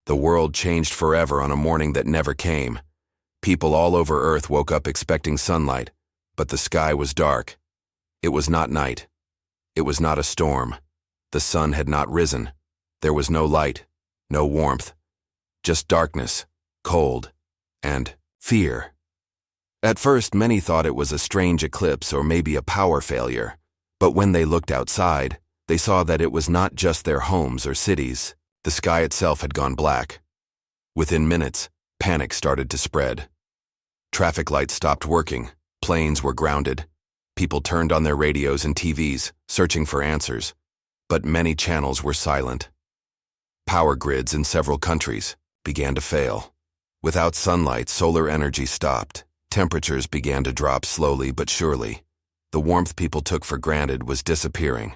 The world changed forever on a morning that never came. People all over Earth woke up expecting sunlight, but the sky was dark. It was not night. It was not a storm. The sun had not risen. There was no light, no warmth, just darkness, cold, and fear. At first, many thought it was a strange eclipse or maybe a power failure, but when they looked outside, they saw that it was not just their homes or cities. The sky itself had gone black. Within minutes, panic started to spread. Traffic lights stopped working, planes were grounded. People turned on their radios and TVs, searching for answers, but many channels were silent. Power grids in several countries began to fail. Without sunlight, solar energy stopped. Temperatures began to drop slowly but surely. The warmth people took for granted was disappearing.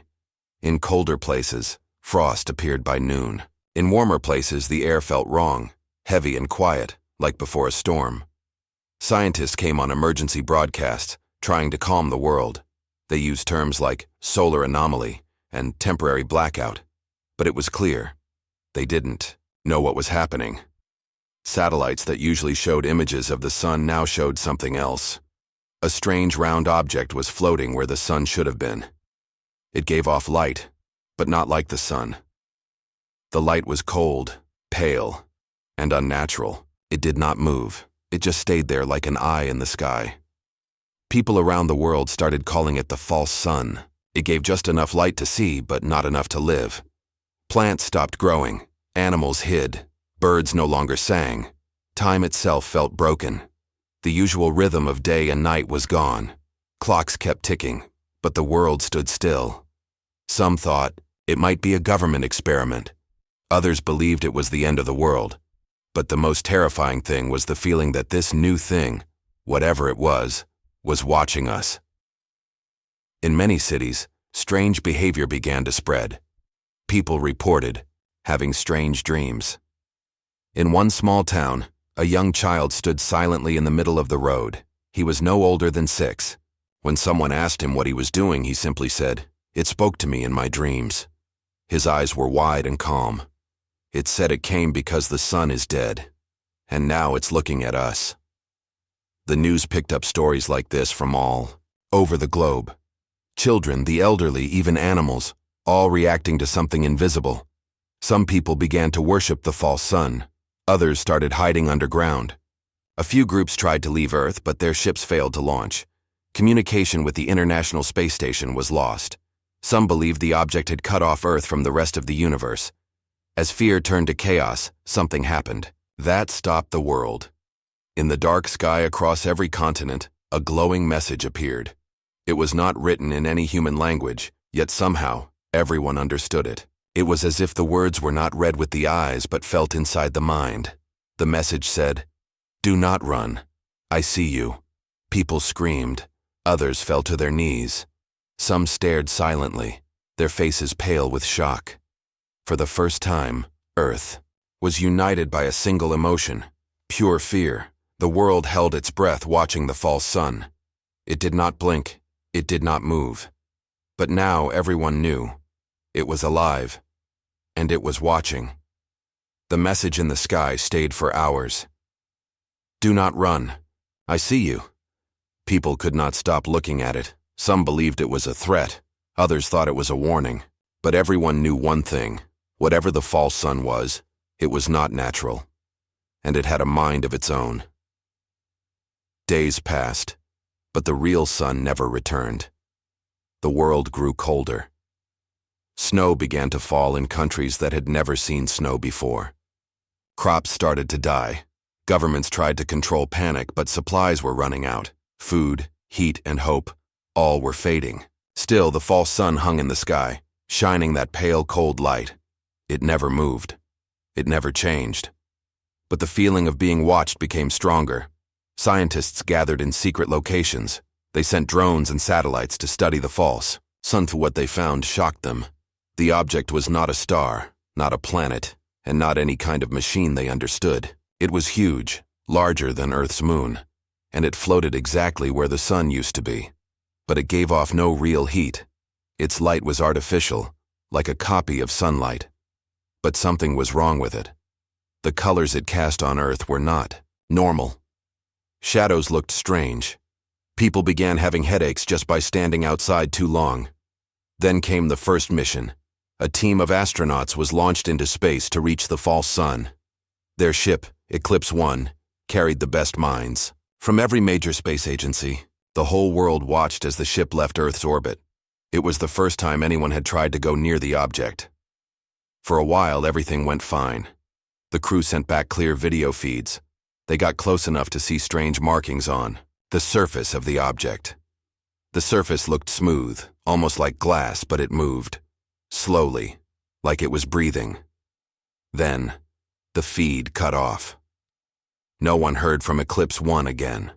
In colder places, frost appeared by noon. In warmer places, the air felt wrong, heavy and quiet, like before a storm. Scientists came on emergency broadcasts, trying to calm the world. They used terms like solar anomaly and temporary blackout, but it was clear. They didn't know what was happening. Satellites that usually showed images of the sun now showed something else. A strange round object was floating where the sun should have been. It gave off light, but not like the sun. The light was cold, pale, and unnatural. It did not move. It just stayed there like an eye in the sky. People around the world started calling it the false sun. It gave just enough light to see, but not enough to live. Plants stopped growing. Animals hid. Birds no longer sang. Time itself felt broken. The usual rhythm of day and night was gone. Clocks kept ticking, but the world stood still. Some thought it might be a government experiment. Others believed it was the end of the world. But the most terrifying thing was the feeling that this new thing, whatever it was watching us. In many cities, strange behavior began to spread. People reported having strange dreams. In one small town, a young child stood silently in the middle of the road. He was no older than 6. When someone asked him what he was doing, he simply said, "It spoke to me in my dreams." His eyes were wide and calm. It said it came because the sun is dead, and now it's looking at us. The news picked up stories like this from all over the globe. Children, the elderly, even animals, all reacting to something invisible. Some people began to worship the false sun. Others started hiding underground. A few groups tried to leave Earth, but their ships failed to launch. Communication with the International Space Station was lost. Some believed the object had cut off Earth from the rest of the universe. As fear turned to chaos, something happened. That stopped the world. In the dark sky across every continent, a glowing message appeared. It was not written in any human language, yet somehow, everyone understood it. It was as if the words were not read with the eyes but felt inside the mind. The message said, "Do not run. I see you." People screamed. Others fell to their knees. Some stared silently, their faces pale with shock. For the first time, Earth was united by a single emotion, pure fear. The world held its breath watching the false sun. It did not blink. It did not move. But now everyone knew. It was alive. And it was watching. The message in the sky stayed for hours. "Do not run. I see you." People could not stop looking at it. Some believed it was a threat. Others thought it was a warning. But everyone knew one thing. Whatever the false sun was, it was not natural. And it had a mind of its own. Days passed, but the real sun never returned. The world grew colder. Snow began to fall in countries that had never seen snow before. Crops started to die. Governments tried to control panic, but supplies were running out. Food, heat, and hope, all were fading. Still, the false sun hung in the sky, shining that pale, cold light. It never moved. It never changed. But the feeling of being watched became stronger. Scientists gathered in secret locations. They sent drones and satellites to study the false sun. What they found shocked them. The object was not a star, not a planet, and not any kind of machine they understood. It was huge, larger than Earth's moon, and it floated exactly where the sun used to be. But it gave off no real heat. Its light was artificial, like a copy of sunlight. But something was wrong with it. The colors it cast on Earth were not normal. Shadows looked strange. People began having headaches just by standing outside too long. Then came the first mission. A team of astronauts was launched into space to reach the false sun. Their ship, Eclipse 1, carried the best minds. From every major space agency, the whole world watched as the ship left Earth's orbit. It was the first time anyone had tried to go near the object. For a while, everything went fine. The crew sent back clear video feeds. They got close enough to see strange markings on the surface of the object. The surface looked smooth, almost like glass, but it moved. Slowly, like it was breathing. Then, the feed cut off. No one heard from Eclipse 1 again.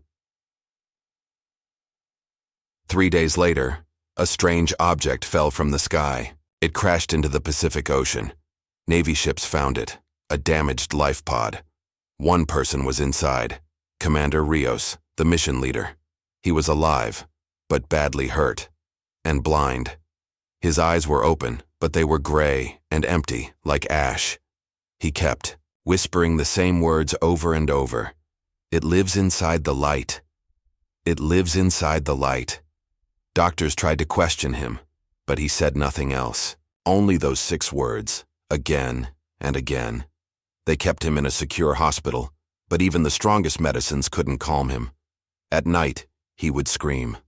3 days later, a strange object fell from the sky. It crashed into the Pacific Ocean. Navy ships found it, a damaged life pod. One person was inside, Commander Rios, the mission leader. He was alive, but badly hurt, and blind. His eyes were open, but they were gray and empty, like ash. He kept whispering the same words over and over. It lives inside the light. It lives inside the light. Doctors tried to question him, but he said nothing else. Only those 6 words, again and again. They kept him in a secure hospital, but even the strongest medicines couldn't calm him. At night, he would scream.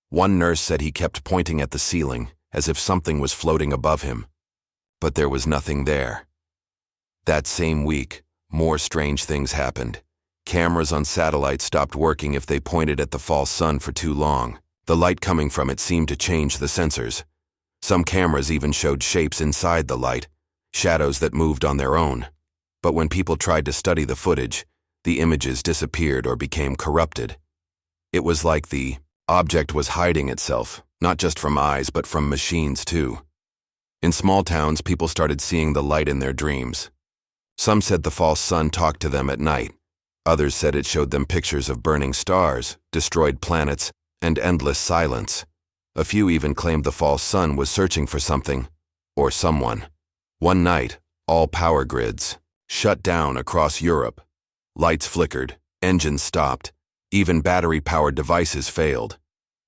One nurse said he kept pointing at the ceiling, as if something was floating above him. But there was nothing there. That same week, more strange things happened. Cameras on satellites stopped working if they pointed at the false sun for too long. The light coming from it seemed to change the sensors. Some cameras even showed shapes inside the light, shadows that moved on their own. But when people tried to study the footage, the images disappeared or became corrupted. It was like the object was hiding itself, not just from eyes but from machines too. In small towns, people started seeing the light in their dreams. Some said the false sun talked to them at night. Others said it showed them pictures of burning stars, destroyed planets, and endless silence. A few even claimed the false sun was searching for something, or someone. One night, all power grids shut down across Europe. Lights flickered, engines stopped, even battery-powered devices failed.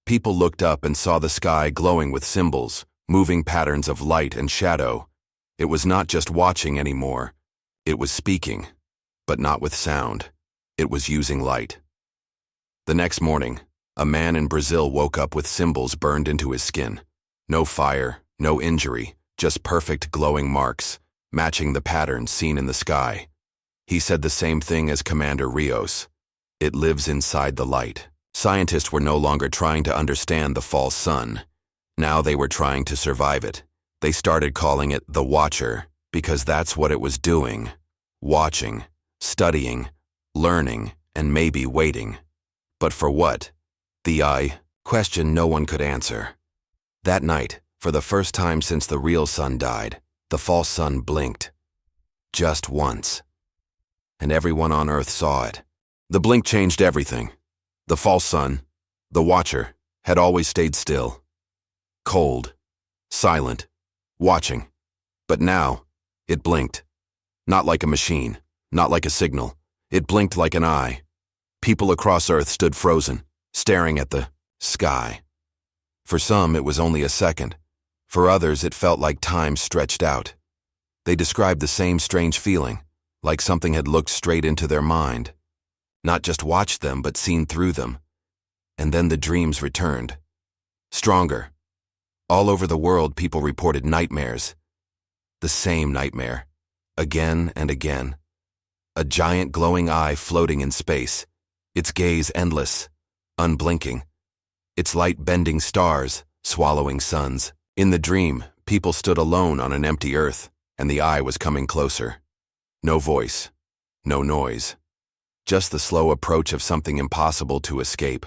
People looked up and saw the sky glowing with symbols, moving patterns of light and shadow. It was not just watching anymore. It was speaking, but not with sound. It was using light. The next morning, a man in Brazil woke up with symbols burned into his skin. No fire, no injury, just perfect glowing marks, matching the patterns seen in the sky. He said the same thing as Commander Rios. It lives inside the light. Scientists were no longer trying to understand the false sun. Now they were trying to survive it. They started calling it the Watcher, because that's what it was doing. Watching, studying, learning, and maybe waiting. But for what? The question no one could answer. That night, for the first time since the real sun died, the false sun blinked. Just once. And everyone on Earth saw it. The blink changed everything. The false sun, the Watcher, had always stayed still. Cold, silent, watching. But now, it blinked. Not like a machine, not like a signal. It blinked like an eye. People across Earth stood frozen, staring at the sky. For some, it was only a second. For others, it felt like time stretched out. They described the same strange feeling, like something had looked straight into their mind. Not just watched them, but seen through them. And then the dreams returned. Stronger. All over the world, people reported nightmares. The same nightmare. Again and again. A giant glowing eye floating in space. Its gaze endless, unblinking. Its light bending stars, swallowing suns. In the dream, people stood alone on an empty Earth, and the eye was coming closer. No voice, no noise. Just the slow approach of something impossible to escape.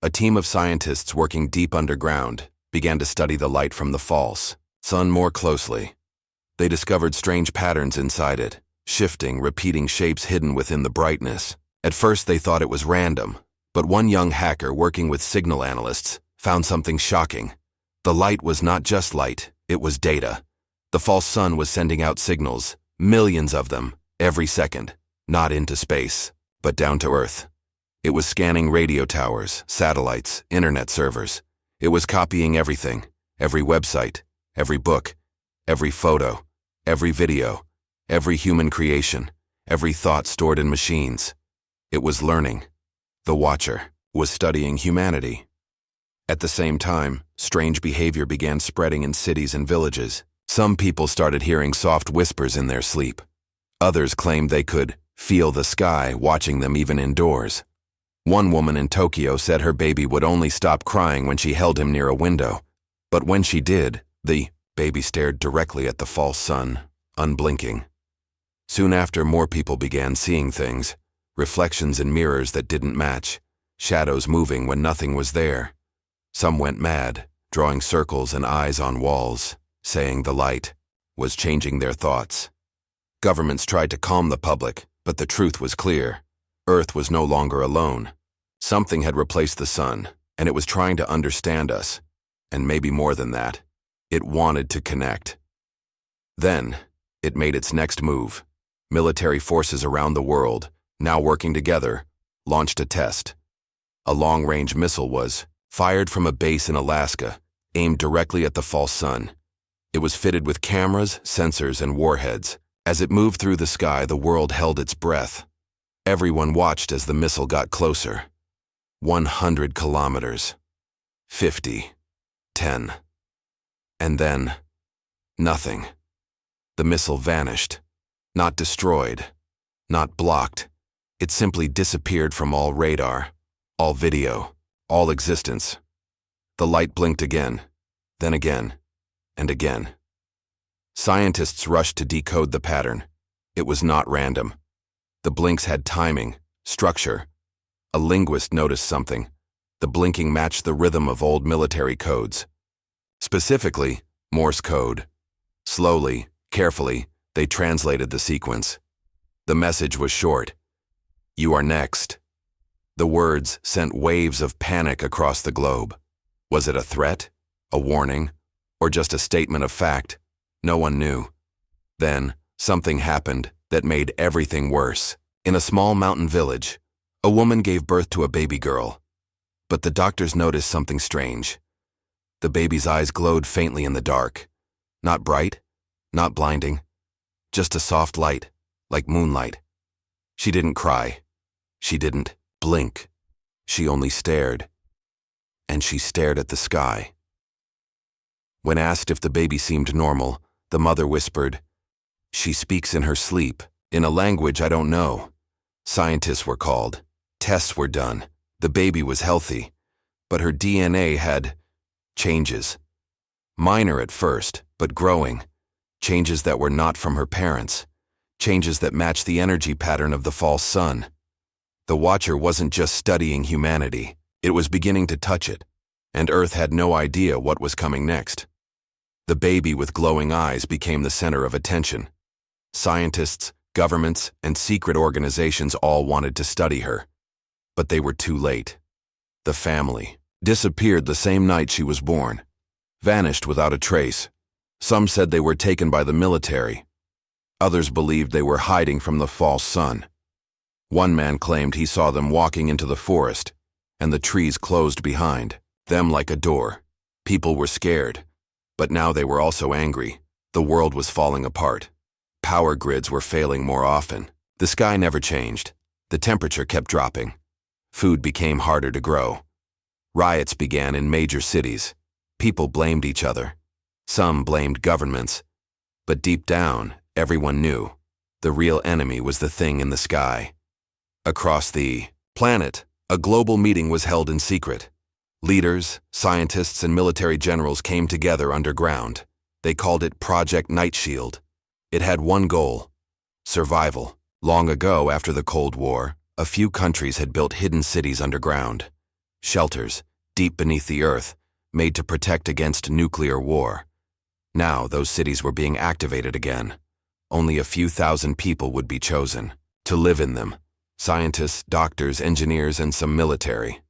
A team of scientists working deep underground began to study the light from the false sun more closely. They discovered strange patterns inside it, shifting, repeating shapes hidden within the brightness. At first they thought it was random, but one young hacker working with signal analysts found something shocking. The light was not just light, it was data. The false sun was sending out signals, millions of them, Every second, not into space, but down to Earth. It was scanning radio towers, satellites, internet servers. It was copying everything, every website, every book, every photo, every video, every human creation, every thought stored in machines. It was learning. The Watcher was studying humanity. At the same time, strange behavior began spreading in cities and villages. Some people started hearing soft whispers in their sleep. Others claimed they could feel the sky watching them even indoors. One woman in Tokyo said her baby would only stop crying when she held him near a window. But when she did, the baby stared directly at the false sun, unblinking. Soon after, more people began seeing things, reflections in mirrors that didn't match, shadows moving when nothing was there. Some went mad, drawing circles and eyes on walls, saying the light was changing their thoughts. Governments tried to calm the public, but the truth was clear. Earth was no longer alone. Something had replaced the sun, and it was trying to understand us. And maybe more than that, it wanted to connect. Then, it made its next move. Military forces around the world, now working together, launched a test. A long-range missile was fired from a base in Alaska, aimed directly at the false sun. It was fitted with cameras, sensors, and warheads. As it moved through the sky, the world held its breath. Everyone watched as the missile got closer. 100 kilometers. 50. 10. And then, nothing. The missile vanished. Not destroyed. Not blocked. It simply disappeared from all radar, all video, all existence. The light blinked again, then again, and again. Scientists rushed to decode the pattern. It was not random. The blinks had timing, structure. A linguist noticed something. The blinking matched the rhythm of old military codes. Specifically, Morse code. Slowly, carefully, they translated the sequence. The message was short. "You are next." The words sent waves of panic across the globe. Was it a threat, a warning, or just a statement of fact? No one knew. Then, something happened that made everything worse. In a small mountain village, a woman gave birth to a baby girl. But the doctors noticed something strange. The baby's eyes glowed faintly in the dark. Not bright, not blinding, just a soft light, like moonlight. She didn't cry. She didn't blink. She only stared. And she stared at the sky. When asked if the baby seemed normal, the mother whispered, "She speaks in her sleep, in a language I don't know." Scientists were called. Tests were done. The baby was healthy, but her DNA had changes. Minor at first, but growing. Changes that were not from her parents. Changes that matched the energy pattern of the false sun. The Watcher wasn't just studying humanity. It was beginning to touch it, and Earth had no idea what was coming next. The baby with glowing eyes became the center of attention. Scientists, governments, and secret organizations all wanted to study her. But they were too late. The family disappeared the same night she was born, vanished without a trace. Some said they were taken by the military. Others believed they were hiding from the false sun. One man claimed he saw them walking into the forest, and the trees closed behind them like a door. People were scared, but now they were also angry. The world was falling apart. Power grids were failing more often. The sky never changed. The temperature kept dropping. Food became harder to grow. Riots began in major cities. People blamed each other. Some blamed governments. But deep down, everyone knew the real enemy was the thing in the sky. Across the planet, a global meeting was held in secret. Leaders, scientists, and military generals came together underground. They called it Project Nightshield. It had one goal: survival. Long ago, after the Cold War, a few countries had built hidden cities underground. Shelters, deep beneath the earth, made to protect against nuclear war. Now, those cities were being activated again. Only a few thousand people would be chosen to live in them. Scientists, doctors, engineers, and some military.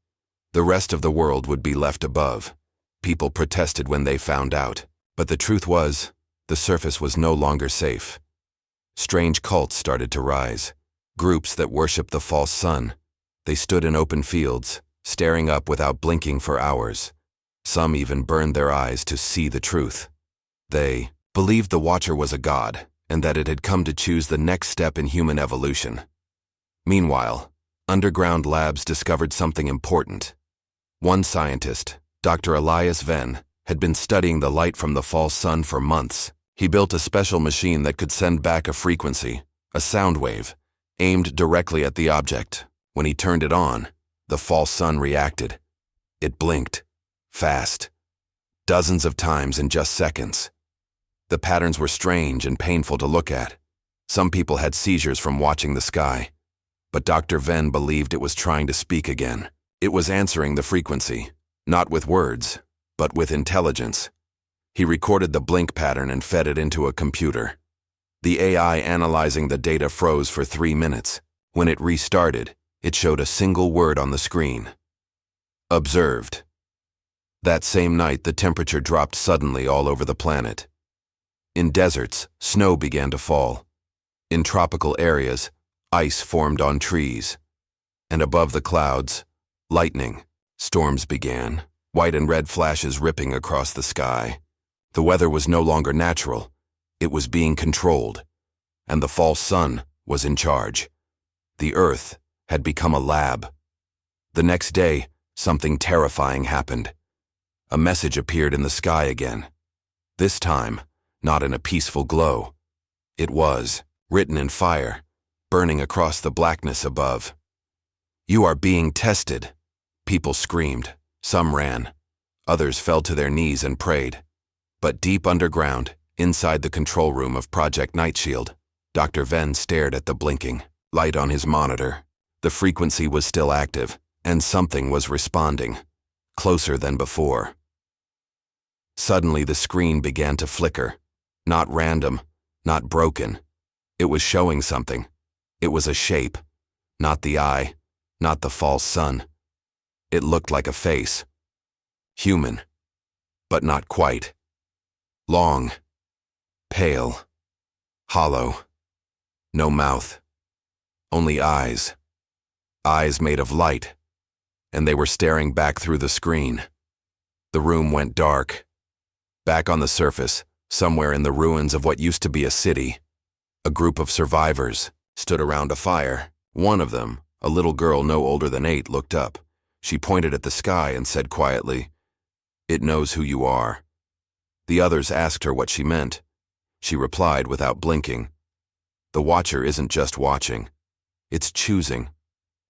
The rest of the world would be left above. People protested when they found out. But the truth was, the surface was no longer safe. Strange cults started to rise. Groups that worshiped the false sun. They stood in open fields, staring up without blinking for hours. Some even burned their eyes to see the truth. They believed the Watcher was a god, and that it had come to choose the next step in human evolution. Meanwhile, underground labs discovered something important. One scientist, Dr. Elias Venn, had been studying the light from the false sun for months. He built a special machine that could send back a frequency, a sound wave, aimed directly at the object. When he turned it on, the false sun reacted. It blinked, fast, dozens of times in just seconds. The patterns were strange and painful to look at. Some people had seizures from watching the sky. But Dr. Venn believed it was trying to speak again. It was answering the frequency, not with words, but with intelligence. He recorded the blink pattern and fed it into a computer. The AI analyzing the data froze for 3 minutes. When it restarted, it showed a single word on the screen. Observed. That same night, the temperature dropped suddenly all over the planet. In deserts, snow began to fall. In tropical areas, ice formed on trees. And above the clouds, lightning. Storms began, white and red flashes ripping across the sky. The weather was no longer natural. It was being controlled. And the false sun was in charge. The Earth had become a lab. The next day, something terrifying happened. A message appeared in the sky again. This time, not in a peaceful glow. It was written in fire, burning across the blackness above. "You are being tested." People screamed. Some ran. Others fell to their knees and prayed. But deep underground, inside the control room of Project Nightshield, Dr. Venn stared at the blinking light on his monitor. The frequency was still active, and something was responding, closer than before. Suddenly the screen began to flicker. Not random, not broken. It was showing something. It was a shape. Not the eye, not the false sun. It looked like a face. Human, but not quite. Long, pale, hollow. No mouth. Only eyes. Eyes made of light. And they were staring back through the screen. The room went dark. Back on the surface, somewhere in the ruins of what used to be a city, a group of survivors stood around a fire. One of them, a little girl no older than 8, looked up. She pointed at the sky and said quietly, "It knows who you are." The others asked her what she meant. She replied without blinking, "The Watcher isn't just watching. It's choosing."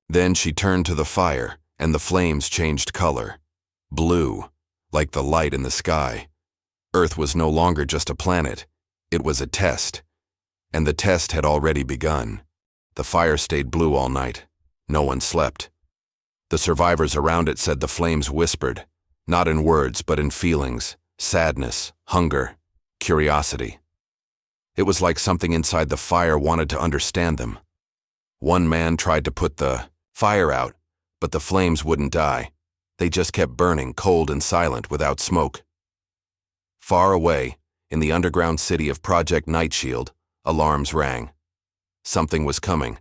Then she turned to the fire, and the flames changed color. Blue, like the light in the sky. Earth was no longer just a planet. It was a test. And the test had already begun. The fire stayed blue all night. No one slept. The survivors around it said the flames whispered, not in words but in feelings, sadness, hunger, curiosity. It was like something inside the fire wanted to understand them. One man tried to put the fire out, but the flames wouldn't die. They just kept burning, cold and silent, without smoke. Far away, in the underground city of Project Nightshield, alarms rang. Something was coming.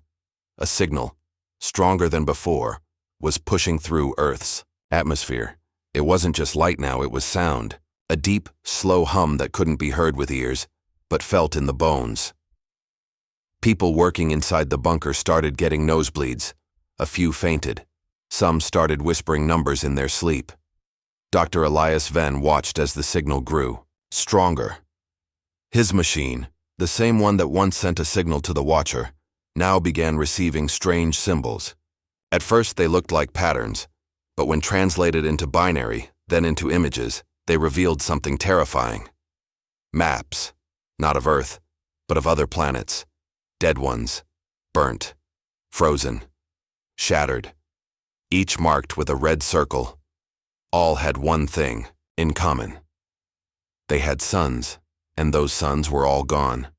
A signal, stronger than before, was pushing through Earth's atmosphere. It wasn't just light now, it was sound. A deep, slow hum that couldn't be heard with ears, but felt in the bones. People working inside the bunker started getting nosebleeds. A few fainted. Some started whispering numbers in their sleep. Dr. Elias Venn watched as the signal grew, stronger. His machine, the same one that once sent a signal to the Watcher, now began receiving strange symbols. At first they looked like patterns, but when translated into binary, then into images, they revealed something terrifying. Maps, not of Earth, but of other planets. Dead ones, burnt, frozen, shattered, each marked with a red circle. All had one thing in common. They had suns, and those suns were all gone,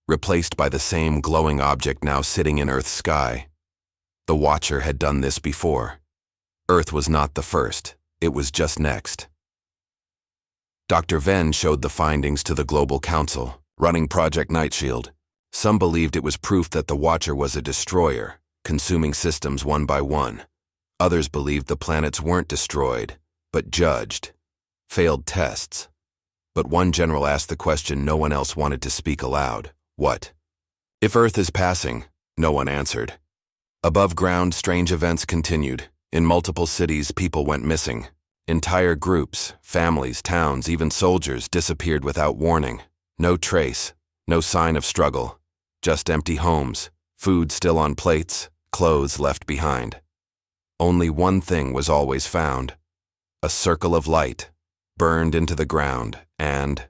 replaced by the same glowing object now sitting in Earth's sky. The Watcher had done this before. Earth was not the first, it was just next. Dr. Venn showed the findings to the Global Council, running Project Nightshield. Some believed it was proof that the Watcher was a destroyer, consuming systems one by one. Others believed the planets weren't destroyed, but judged. Failed tests. But one general asked the question no one else wanted to speak aloud. What? If Earth is passing, no one answered. Above ground, strange events continued. In multiple cities, people went missing. Entire groups, families, towns, even soldiers disappeared without warning. No trace, no sign of struggle. Just empty homes, food still on plates, clothes left behind. Only one thing was always found. A circle of light, burned into the ground, and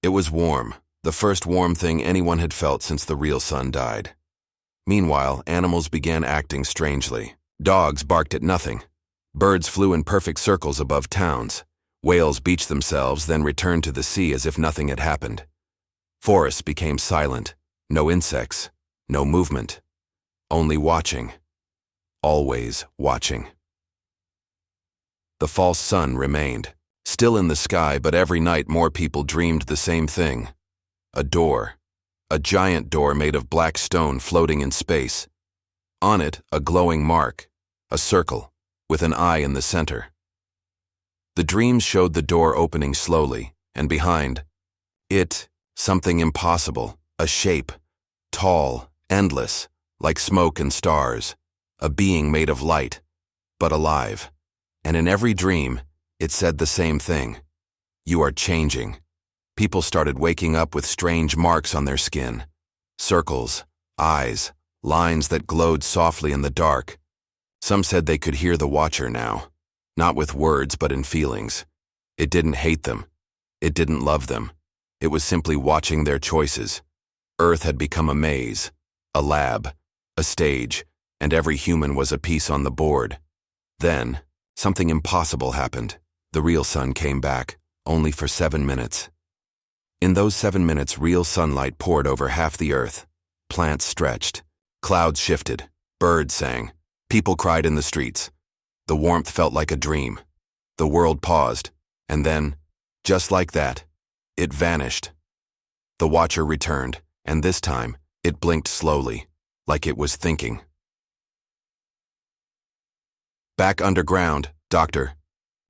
it was warm, the first warm thing anyone had felt since the real sun died. Meanwhile, animals began acting strangely. Dogs barked at nothing. Birds flew in perfect circles above towns. Whales beached themselves, then returned to the sea as if nothing had happened. Forests became silent. No insects, no movement. Only watching. Always watching. The false sun remained, still in the sky, but every night more people dreamed the same thing. A door. A giant door made of black stone floating in space. On it, a glowing mark, a circle, with an eye in the center. The dreams showed the door opening slowly, and behind it, something impossible, a shape, tall, endless, like smoke and stars, a being made of light, but alive. And in every dream, it said the same thing. You are changing. People started waking up with strange marks on their skin. Circles, eyes, lines that glowed softly in the dark. Some said they could hear the Watcher now, not with words but in feelings. It didn't hate them. It didn't love them. It was simply watching their choices. Earth had become a maze, a lab, a stage, and every human was a piece on the board. Then, something impossible happened. The real sun came back, only for 7 minutes. In those 7 minutes, real sunlight poured over half the earth. Plants stretched. Clouds shifted. Birds sang. People cried in the streets. The warmth felt like a dream. The world paused. And then, just like that, it vanished. The Watcher returned, and this time, it blinked slowly, like it was thinking. Back underground, Dr.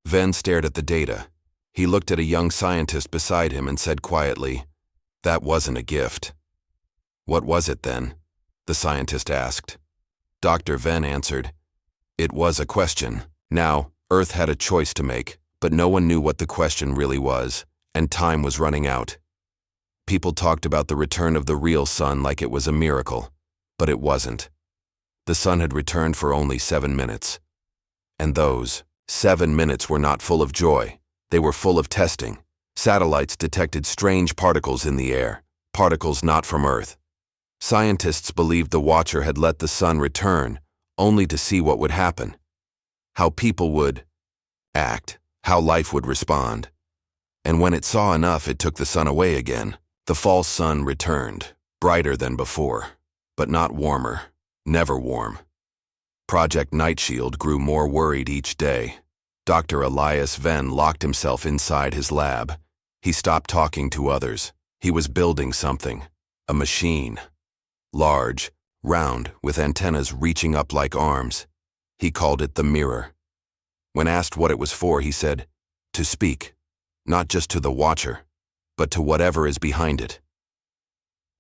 Venn stared at the data. He looked at a young scientist beside him and said quietly, "That wasn't a gift." "What was it then?" the scientist asked. Dr. Venn answered, "It was a question." Now, Earth had a choice to make, but no one knew what the question really was, and time was running out. People talked about the return of the real sun like it was a miracle, but it wasn't. The sun had returned for only 7 minutes. And those 7 minutes were not full of joy. They were full of testing. Satellites detected strange particles in the air, particles not from Earth. Scientists believed the Watcher had let the sun return, only to see what would happen. How people would act, how life would respond. And when it saw enough, it took the sun away again. The false sun returned, brighter than before, but not warmer, never warm. Project Night Shield grew more worried each day. Dr. Elias Venn locked himself inside his lab. He stopped talking to others. He was building something, a machine. Large, round, with antennas reaching up like arms. He called it the mirror. When asked what it was for, he said, "To speak, not just to the Watcher, but to whatever is behind it."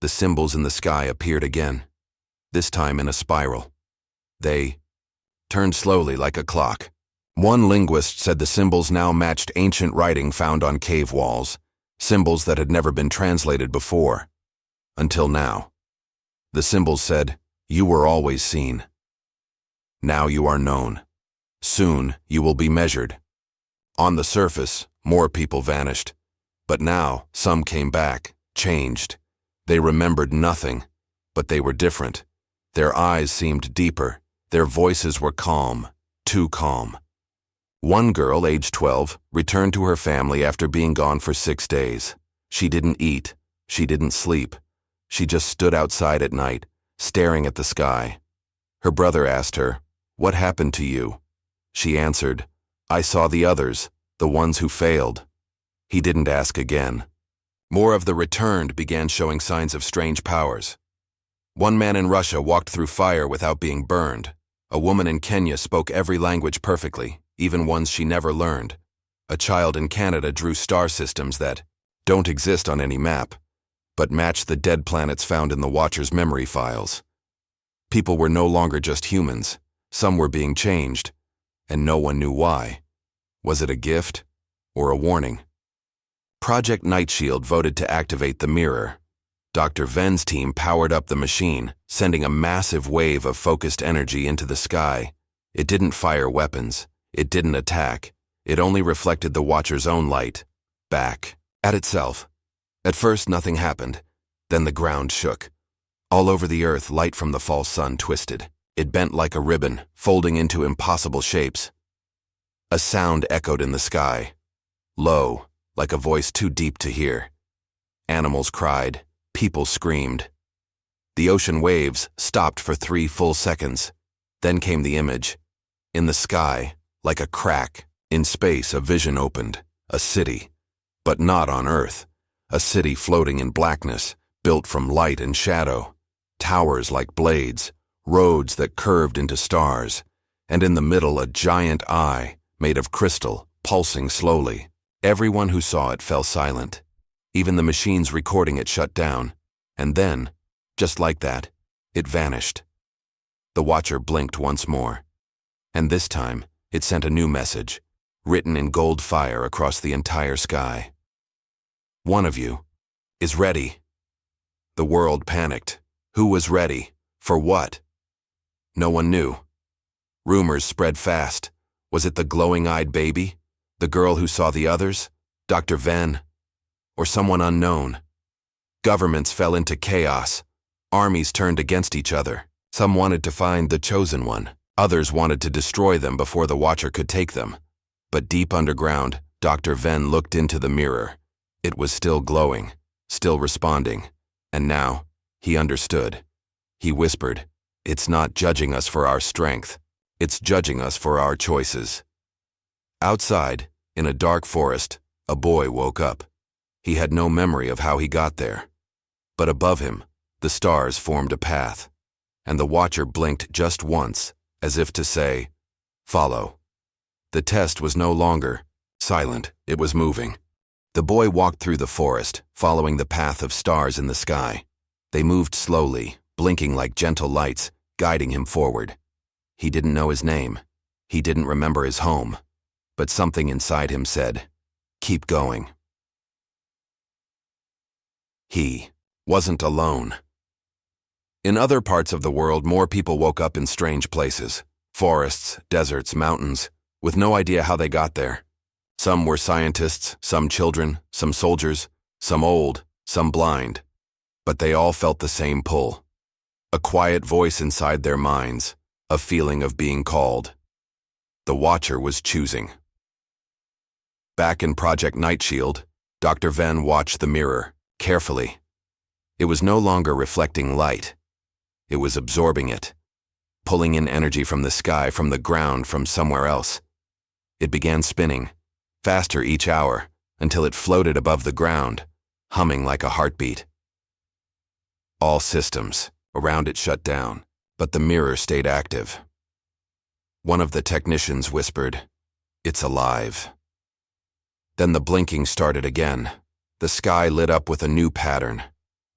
The symbols in the sky appeared again, this time in a spiral. They turned slowly like a clock. One linguist said the symbols now matched ancient writing found on cave walls, symbols that had never been translated before. Until now. The symbols said, "You were always seen. Now you are known. Soon you will be measured." On the surface, more people vanished. But now, some came back, changed. They remembered nothing, but they were different. Their eyes seemed deeper. Their voices were calm, too calm. One girl, age 12, returned to her family after being gone for 6 days. She didn't eat. She didn't sleep. She just stood outside at night, staring at the sky. Her brother asked her, "What happened to you?" She answered, "I saw the others, the ones who failed." He didn't ask again. More of the returned began showing signs of strange powers. One man in Russia walked through fire without being burned. A woman in Kenya spoke every language perfectly, even ones she never learned. A child in Canada drew star systems that don't exist on any map, but match the dead planets found in the Watcher's memory files. People were no longer just humans. Some were being changed, and no one knew why. Was it a gift or a warning? Project Nightshield voted to activate the mirror. Dr. Ven's team powered up the machine, sending a massive wave of focused energy into the sky. It didn't fire weapons. It didn't attack. It only reflected the Watcher's own light, back at itself. At first, nothing happened. Then the ground shook. All over the earth, light from the false sun twisted. It bent like a ribbon, folding into impossible shapes. A sound echoed in the sky. Low, like a voice too deep to hear. Animals cried. People screamed. The ocean waves stopped for 3 full seconds. Then came the image. In the sky, like a crack. In space, a vision opened. A city. But not on Earth. A city floating in blackness, built from light and shadow. Towers like blades. Roads that curved into stars. And in the middle, a giant eye, made of crystal, pulsing slowly. Everyone who saw it fell silent. Even the machines recording it shut down. And then, just like that, it vanished. The Watcher blinked once more. And this time, it sent a new message, written in gold fire across the entire sky. One of you is ready. The world panicked. Who was ready? For what? No one knew. Rumors spread fast. Was it the glowing-eyed baby? The girl who saw the others? Dr. Ven? Or someone unknown? Governments fell into chaos. Armies turned against each other. Some wanted to find the chosen one. Others wanted to destroy them before the Watcher could take them. But deep underground, Dr. Ven looked into the mirror. It was still glowing, still responding. And now, he understood. He whispered, "It's not judging us for our strength. It's judging us for our choices." Outside, in a dark forest, a boy woke up. He had no memory of how he got there. But above him, the stars formed a path, and the Watcher blinked just once, as if to say, "Follow." The test was no longer silent, it was moving. The boy walked through the forest, following the path of stars in the sky. They moved slowly, blinking like gentle lights, guiding him forward. He didn't know his name. He didn't remember his home. But something inside him said, "Keep going." He wasn't alone. In other parts of the world, more people woke up in strange places. Forests, deserts, mountains, with no idea how they got there. Some were scientists, some children, some soldiers, some old, some blind. But they all felt the same pull. A quiet voice inside their minds, a feeling of being called. The Watcher was choosing. Back in Project Nightshield, Dr. Ven watched the mirror, carefully. It was no longer reflecting light. It was absorbing it, pulling in energy from the sky, from the ground, from somewhere else. It began spinning, faster each hour, until it floated above the ground, humming like a heartbeat. All systems around it shut down, but the mirror stayed active. One of the technicians whispered, "It's alive." Then the blinking started again. The sky lit up with a new pattern,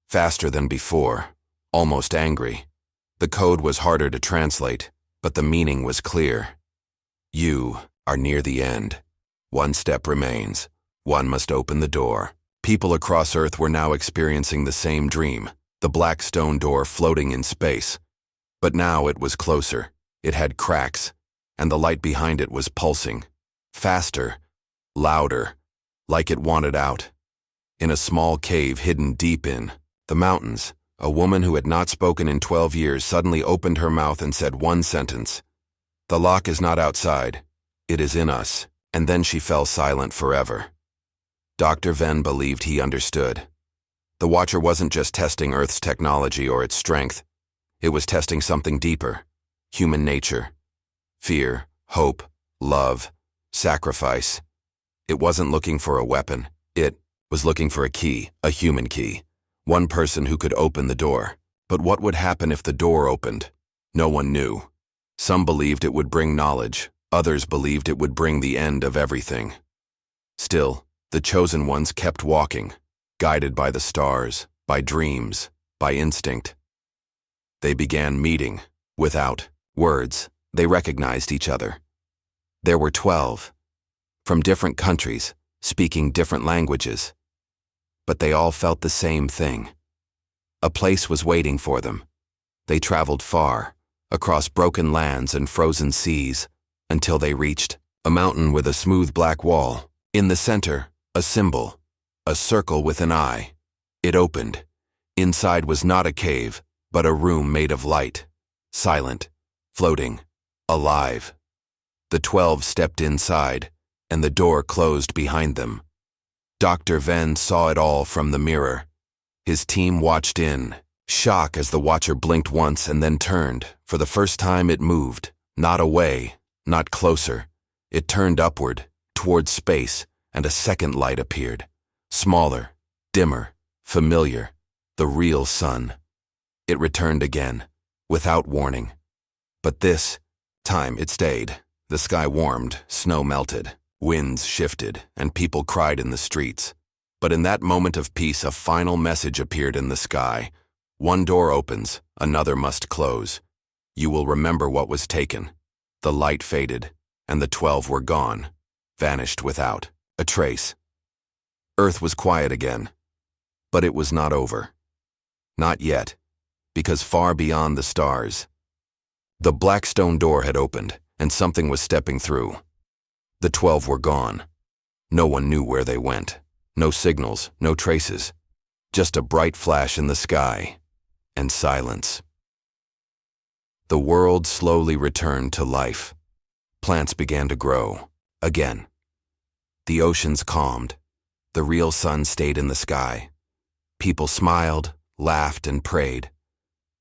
faster than before, almost angry. The code was harder to translate, but the meaning was clear. You are near the end. One step remains. One must open the door. People across Earth were now experiencing the same dream, the black stone door floating in space. But now it was closer. It had cracks, and the light behind it was pulsing. Faster, louder, like it wanted out. In a small cave hidden deep in the mountains, a woman who had not spoken in 12 years suddenly opened her mouth and said one sentence. "The lock is not outside. It is in us." And then she fell silent forever. Dr. Ven believed he understood. The Watcher wasn't just testing Earth's technology or its strength. It was testing something deeper, human nature. Fear, hope, love, sacrifice. It wasn't looking for a weapon. It was looking for a key, a human key. One person who could open the door. But what would happen if the door opened? No one knew. Some believed it would bring knowledge, others believed it would bring the end of everything. Still, the chosen ones kept walking, guided by the stars, by dreams, by instinct. They began meeting. Without words, they recognized each other. There were 12, from different countries, speaking different languages. But they all felt the same thing. A place was waiting for them. They traveled far, across broken lands and frozen seas, until they reached a mountain with a smooth black wall. In the center, a symbol, a circle with an eye. It opened. Inside was not a cave, but a room made of light, silent, floating, alive. The 12 stepped inside, and the door closed behind them. Dr. Venn saw it all from the mirror. His team watched in, shock as the watcher blinked once and then turned. For the first time it moved, not away, not closer. It turned upward, toward space, and a second light appeared. Smaller, dimmer, familiar, the real sun. It returned again, without warning. But this time it stayed. The sky warmed, snow melted, winds shifted, and people cried in the streets. But in that moment of peace, a final message appeared in the sky. One door opens, another must close. You will remember what was taken. The light faded, and the 12 were gone, vanished without a trace. Earth was quiet again, but it was not over. Not yet, because far beyond the stars, the black stone door had opened, and something was stepping through. The 12 were gone. No one knew where they went. No signals, no traces. Just a bright flash in the sky, and silence. The world slowly returned to life. Plants began to grow, again. The oceans calmed. The real sun stayed in the sky. People smiled, laughed, and prayed.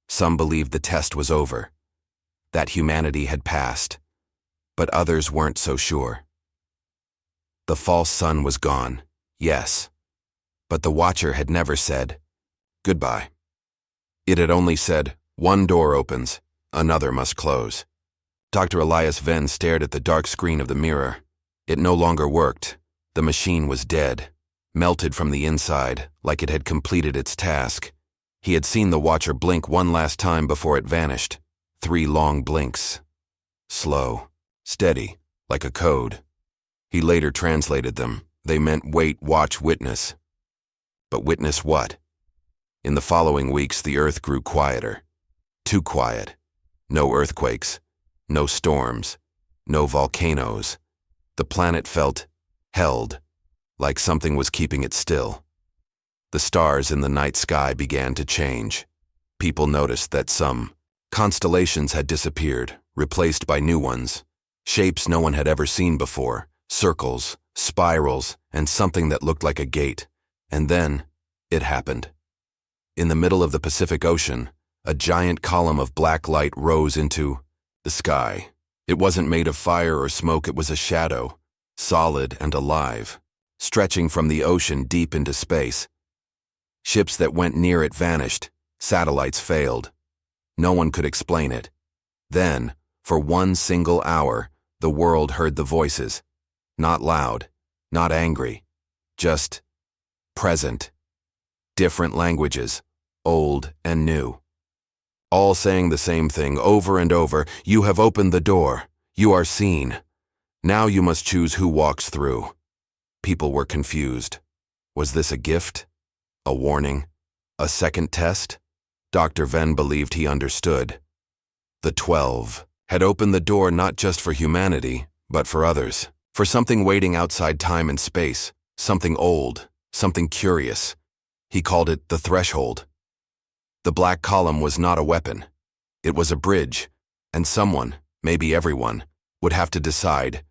Some believed the test was over, that humanity had passed, but others weren't so sure. The false sun was gone, yes, but the watcher had never said goodbye. It had only said, one door opens, another must close. Dr. Elias Venn stared at the dark screen of the mirror. It no longer worked. The machine was dead, melted from the inside, like it had completed its task. He had seen the watcher blink one last time before it vanished. 3 long blinks. Slow, steady, like a code. He later translated them. They meant wait, watch, witness. But witness what? In the following weeks, the earth grew quieter. Too quiet. No earthquakes, no storms, no volcanoes. The planet felt held, like something was keeping it still. The stars in the night sky began to change. People noticed that some constellations had disappeared, replaced by new ones. Shapes no one had ever seen before, circles, spirals, and something that looked like a gate. And then, it happened. In the middle of the Pacific Ocean, a giant column of black light rose into the sky. It wasn't made of fire or smoke, it was a shadow, solid and alive, stretching from the ocean deep into space. Ships that went near it vanished, satellites failed. No one could explain it. Then, for one single hour, the world heard the voices. Not loud, not angry, just present. Different languages, old and new. All saying the same thing over and over. You have opened the door. You are seen. Now you must choose who walks through. People were confused. Was this a gift? A warning? A second test? Dr. Venn believed he understood. The 12 had opened the door not just for humanity, but for others. For something waiting outside time and space. Something old. Something curious. He called it the threshold. The black column was not a weapon. It was a bridge, and someone, maybe everyone, would have to decide,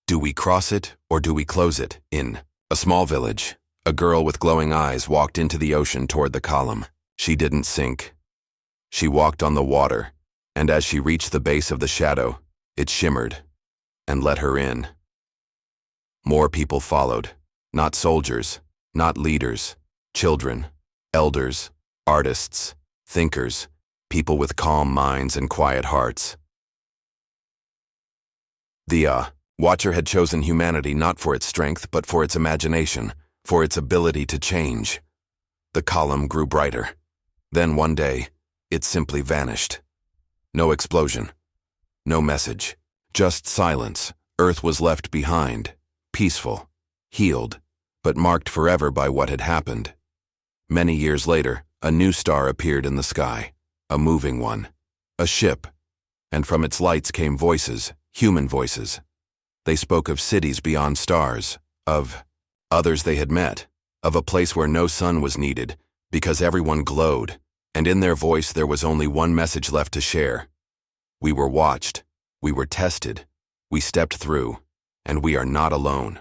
do we cross it or do we close it? In a small village, a girl with glowing eyes walked into the ocean toward the column. She didn't sink. She walked on the water, and as she reached the base of the shadow, it shimmered and let her in. More people followed, not soldiers, not leaders, children, elders, artists, thinkers, people with calm minds and quiet hearts. The Watcher had chosen humanity not for its strength, but for its imagination, for its ability to change. The column grew brighter. Then one day, it simply vanished. No explosion. No message. Just silence. Earth was left behind, peaceful, healed, but marked forever by what had happened. Many years later, a new star appeared in the sky, a moving one, a ship, and from its lights came voices, human voices. They spoke of cities beyond stars, of others they had met, of a place where no sun was needed, because everyone glowed, and in their voice there was only one message left to share. We were watched, we were tested, we stepped through, and we are not alone.